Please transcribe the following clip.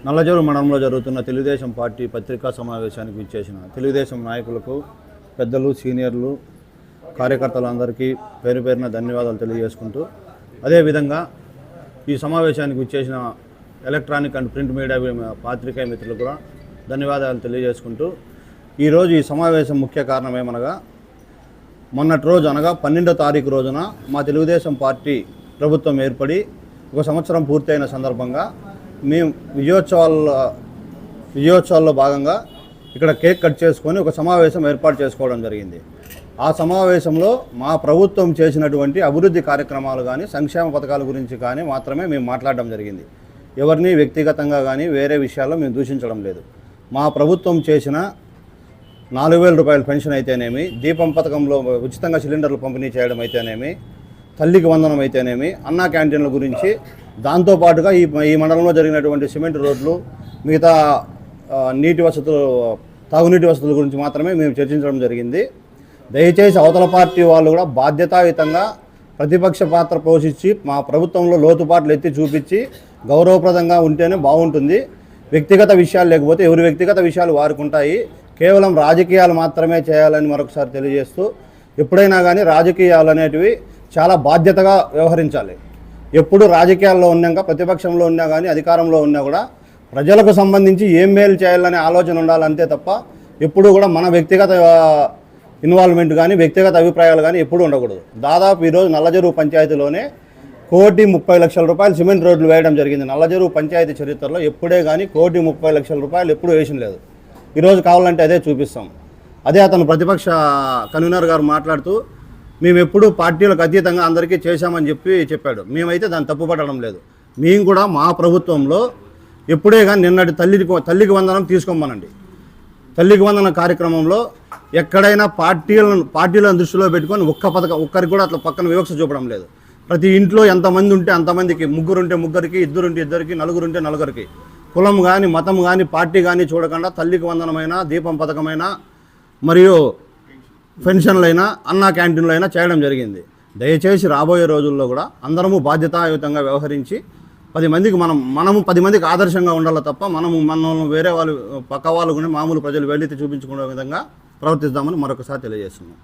నల్లజరు మండలంలో జరుగుతున్న తెలుగుదేశం పార్టీ పత్రికా సమావేశానికి విచ్చేసిన తెలుగుదేశం నాయకులకు, పెద్దలు, సీనియర్లు, కార్యకర్తలందరికీ పేరు పేరున ధన్యవాదాలు తెలియజేసుకుంటూ, అదేవిధంగా ఈ సమావేశానికి విచ్చేసిన ఎలక్ట్రానిక్ అండ్ ప్రింట్ మీడియా పాత్రికేయ మిత్రులకు కూడా ధన్యవాదాలు తెలియజేసుకుంటూ, ఈరోజు ఈ సమావేశం ముఖ్య కారణం ఏమనగా, మొన్నటి రోజు అనగా 12వ తారీఖు రోజున మా తెలుగుదేశం పార్టీ ప్రభుత్వం ఏర్పడి 1 సంవత్సరం పూర్తయిన సందర్భంగా మేము విజయోత్సవాల్లో భాగంగా ఇక్కడ కేక్ కట్ చేసుకొని ఒక సమావేశం ఏర్పాటు చేసుకోవడం జరిగింది. ఆ సమావేశంలో మా ప్రభుత్వం చేసినటువంటి అభివృద్ధి కార్యక్రమాలు కానీ, సంక్షేమ పథకాల గురించి కానీ మాత్రమే మేము మాట్లాడడం జరిగింది. ఎవరిని వ్యక్తిగతంగా కానీ వేరే విషయాల్లో మేము దూషించడం లేదు. మా ప్రభుత్వం చేసిన 4,000 రూపాయల పెన్షన్ అయితేనేమి, దీపం పథకంలో ఉచితంగా సిలిండర్లు పంపిణీ చేయడం అయితేనేమి, తల్లికి వందనం అయితేనేమి, అన్నా క్యాంటీన్ల గురించి, దాంతోపాటుగా ఈ మండలంలో జరిగినటువంటి సిమెంట్ రోడ్లు, మిగతా నీటి వసతులు, తాగునీటి వసతుల గురించి మాత్రమే మేము చర్చించడం జరిగింది. దయచేసి అవతల పార్టీ వాళ్ళు కూడా బాధ్యతాయుతంగా ప్రతిపక్ష పాత్ర పోషించి మా ప్రభుత్వంలో లోతుపాట్లు ఎత్తి చూపించి గౌరవప్రదంగా ఉంటేనే బాగుంటుంది. వ్యక్తిగత విషయాలు లేకపోతే ఎవరి వ్యక్తిగత విషయాలు వారికి ఉంటాయి. కేవలం రాజకీయాలు మాత్రమే చేయాలని మరొకసారి తెలియజేస్తూ, ఎప్పుడైనా కానీ రాజకీయాలు అనేటివి చాలా బాధ్యతగా వ్యవహరించాలి. ఎప్పుడు రాజకీయాల్లో ఉన్నాక, ప్రతిపక్షంలో ఉన్నా కానీ, అధికారంలో ఉన్నా కూడా ప్రజలకు సంబంధించి ఏం మేలు చేయాలనే ఆలోచన ఉండాలంతే తప్ప ఎప్పుడూ కూడా మన వ్యక్తిగత ఇన్వాల్వ్మెంట్ కానీ, వ్యక్తిగత అభిప్రాయాలు కానీ ఎప్పుడూ ఉండకూడదు. దాదాపు ఈరోజు నల్లజరువు పంచాయతీలోనే 1,30,00,000 రూపాయలు సిమెంట్ రోడ్లు వేయడం జరిగింది. నల్లజరువు పంచాయతీ చరిత్రలో ఎప్పుడే కానీ 1,30,00,000 రూపాయలు ఎప్పుడూ వేసిన లేదు. ఈరోజు కావాలంటే అదే చూపిస్తాం. అదే అతను ప్రతిపక్ష కన్వీనర్ గారు మాట్లాడుతూ, మేము ఎప్పుడూ పార్టీలకు అతీతంగా అందరికీ చేశామని చెప్పాడు. మేమైతే దాన్ని తప్పుపట్టడం లేదు. మేము కూడా మా ప్రభుత్వంలో ఎప్పుడే కానీ నిన్నటి తల్లికి వందనం తీసుకోమనండి. తల్లికి వందన కార్యక్రమంలో ఎక్కడైనా పార్టీలను దృష్టిలో పెట్టుకొని ఒక్కరికి కూడా అట్లా పక్కన వివక్ష చూపడం లేదు. ప్రతి ఇంట్లో ఎంతమంది ఉంటే అంతమందికి, 3 ఉంటే 3కి, 2 ఉంటే 2కి, 4 ఉంటే 4కి, కులం కానీ, మతం కానీ, పార్టీ కానీ చూడకుండా తల్లికి వందనమైన, దీపం పథకమైన, మరియు పెన్షన్లైనా, అన్నా క్యాంటీన్లు అయినా చేయడం జరిగింది. దయచేసి రాబోయే రోజుల్లో కూడా అందరము బాధ్యతాయుతంగా వ్యవహరించి 10 మందికి మనము 10 మందికి ఆదర్శంగా ఉండాలి తప్ప మనం వేరే వాళ్ళు, పక్క వాళ్ళు కూడా మామూలు ప్రజలు వెళ్ళి చూపించుకునే విధంగా ప్రవర్తిద్దామని మరొకసారి తెలియజేస్తున్నాం.